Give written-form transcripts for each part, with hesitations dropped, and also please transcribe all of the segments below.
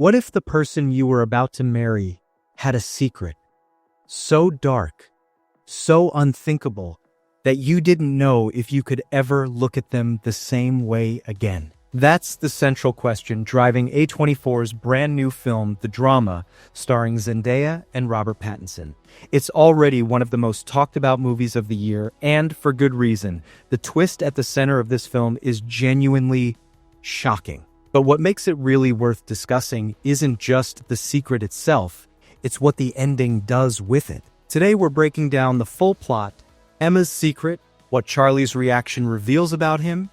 What if the person you were about to marry had a secret so dark, so unthinkable, that you didn't know if you could ever look at them the same way again? That's the central question driving A24's brand new film, The Drama, starring Zendaya and Robert Pattinson. It's already one of the most talked about movies of the year, and for good reason. The twist at the center of this film is genuinely shocking. But what makes it really worth discussing isn't just the secret itself, it's what the ending does with it. Today we're breaking down the full plot, Emma's secret, what Charlie's reaction reveals about him,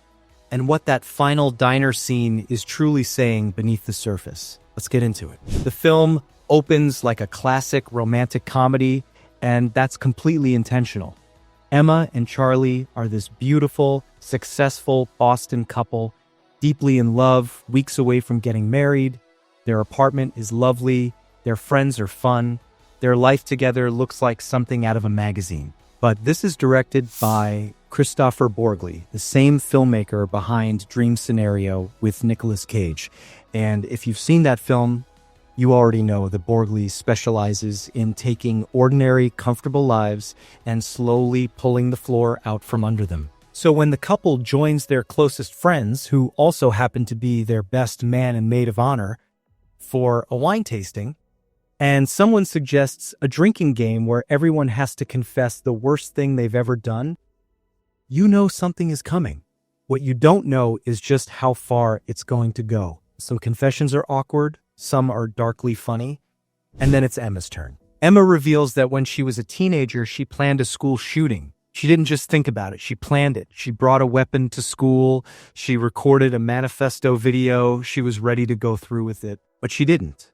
and what that final diner scene is truly saying beneath the surface. Let's get into it. The film opens like a classic romantic comedy, and that's completely intentional. Emma and Charlie are this beautiful, successful Boston couple, deeply in love, weeks away from getting married. Their apartment is lovely, their friends are fun, their life together looks like something out of a magazine. But this is directed by Kristoffer Borgli, the same filmmaker behind Dream Scenario with Nicolas Cage. And if you've seen that film, you already know that Borgli specializes in taking ordinary, comfortable lives and slowly pulling the floor out from under them. So when the couple joins their closest friends, who also happen to be their best man and maid of honor, for a wine tasting, and someone suggests a drinking game where everyone has to confess the worst thing they've ever done, you know something is coming. What you don't know is just how far it's going to go. Some confessions are awkward, some are darkly funny, and then it's Emma's turn. Emma reveals that when she was a teenager, she planned a school shooting. She didn't just think about it, she planned it. She brought a weapon to school, she recorded a manifesto video, she was ready to go through with it, but she didn't.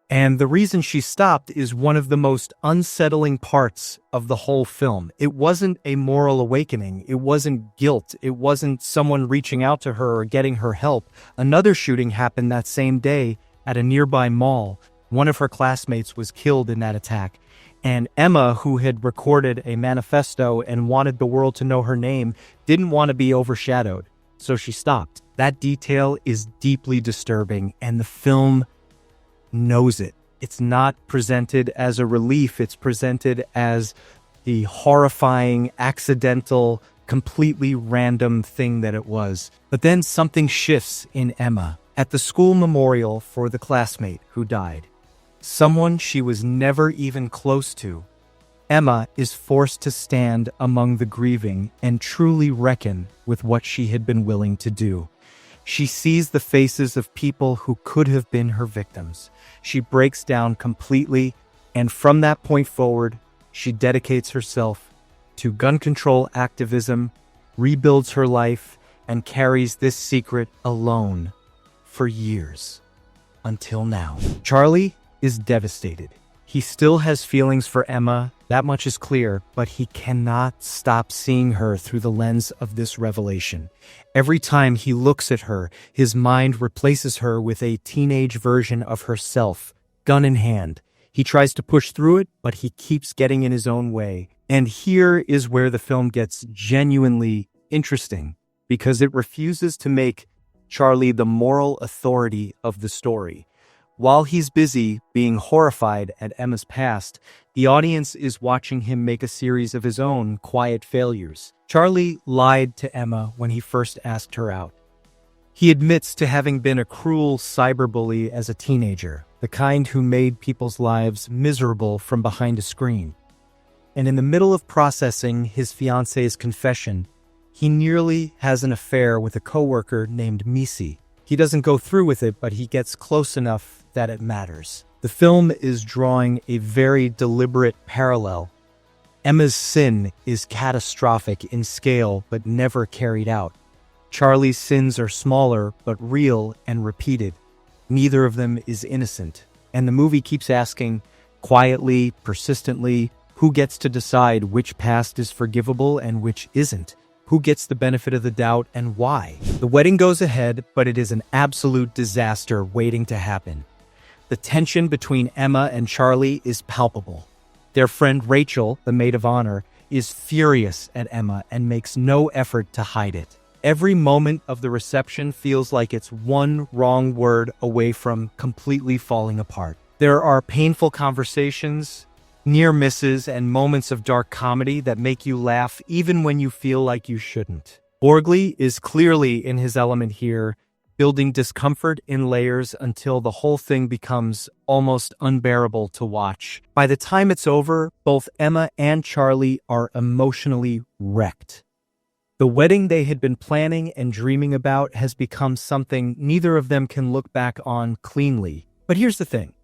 And the reason she stopped is one of the most unsettling parts of the whole film. It wasn't a moral awakening. It wasn't guilt. It wasn't someone reaching out to her or getting her help. Another shooting happened that same day at a nearby mall. One of her classmates was killed in that attack. And Emma, who had recorded a manifesto and wanted the world to know her name, didn't want to be overshadowed. So she stopped. That detail is deeply disturbing, and the film knows it. It's not presented as a relief. It's presented as the horrifying, accidental, completely random thing that it was. But then something shifts in Emma. At the school memorial for the classmate who died, someone she was never even close to, Emma is forced to stand among the grieving and truly reckon with what she had been willing to do. She sees the faces of people who could have been her victims. She breaks down completely, and from that point forward, she dedicates herself to gun control activism, rebuilds her life, and carries this secret alone for years. Until now. Charlie is devastated. He still has feelings for Emma, that much is clear, but he cannot stop seeing her through the lens of this revelation. Every time he looks at her, his mind replaces her with a teenage version of herself, gun in hand. He tries to push through it, but he keeps getting in his own way. And here is where the film gets genuinely interesting, because it refuses to make Charlie the moral authority of the story. While he's busy being horrified at Emma's past, the audience is watching him make a series of his own quiet failures. Charlie lied to Emma when he first asked her out. He admits to having been a cruel cyberbully as a teenager, the kind who made people's lives miserable from behind a screen. And in the middle of processing his fiance's confession, he nearly has an affair with a coworker named Missy. He doesn't go through with it, but he gets close enough that it matters. The film is drawing a very deliberate parallel. Emma's sin is catastrophic in scale, but never carried out. Charlie's sins are smaller, but real and repeated. Neither of them is innocent. And the movie keeps asking, quietly, persistently, who gets to decide which past is forgivable and which isn't? Who gets the benefit of the doubt and why? The wedding goes ahead, but it is an absolute disaster waiting to happen. The tension between Emma and Charlie is palpable. Their friend Rachel, the maid of honor, is furious at Emma and makes no effort to hide it. Every moment of the reception feels like it's one wrong word away from completely falling apart. There are painful conversations, near misses, and moments of dark comedy that make you laugh even when you feel like you shouldn't. Borgli is clearly in his element here, building discomfort in layers until the whole thing becomes almost unbearable to watch. By the time it's over, both Emma and Charlie are emotionally wrecked. The wedding they had been planning and dreaming about has become something neither of them can look back on cleanly. But here's the thing.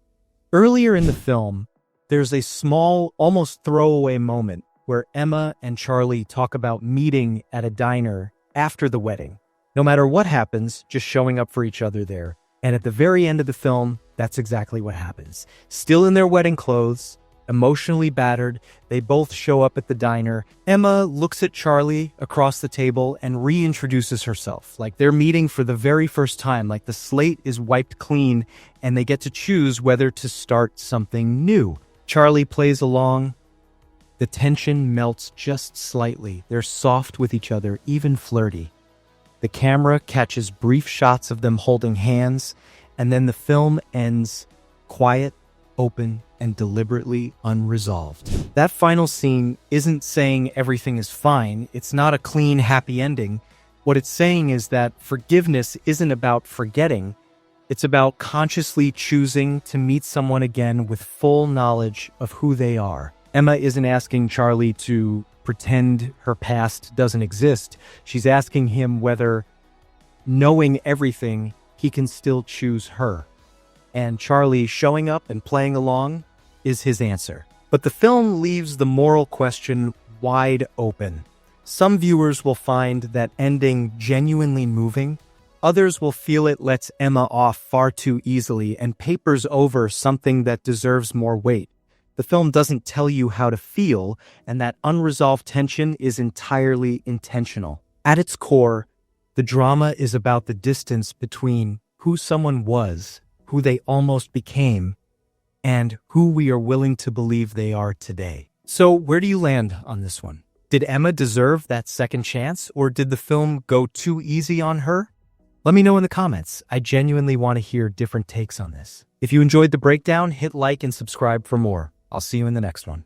Earlier in the film, there's a small, almost throwaway moment where Emma and Charlie talk about meeting at a diner after the wedding. No matter what happens, just showing up for each other there. And at the very end of the film, that's exactly what happens. Still in their wedding clothes, emotionally battered, they both show up at the diner. Emma looks at Charlie across the table and reintroduces herself, like they're meeting for the very first time, like the slate is wiped clean and they get to choose whether to start something new. Charlie plays along. The tension melts just slightly. They're soft with each other, even flirty. The camera catches brief shots of them holding hands, and then the film ends quiet, open, and deliberately unresolved. That final scene isn't saying everything is fine. It's not a clean, happy ending. What it's saying is that forgiveness isn't about forgetting. It's about consciously choosing to meet someone again with full knowledge of who they are. Emma isn't asking Charlie to pretend her past doesn't exist. She's asking him whether, knowing everything, he can still choose her. And Charlie showing up and playing along is his answer. But the film leaves the moral question wide open. Some viewers will find that ending genuinely moving. Others will feel it lets Emma off far too easily and papers over something that deserves more weight. The film doesn't tell you how to feel, and that unresolved tension is entirely intentional. At its core, the drama is about the distance between who someone was, who they almost became, and who we are willing to believe they are today. So where do you land on this one? Did Emma deserve that second chance, or did the film go too easy on her? Let me know in the comments. I genuinely want to hear different takes on this. If you enjoyed the breakdown, hit like and subscribe for more. I'll see you in the next one.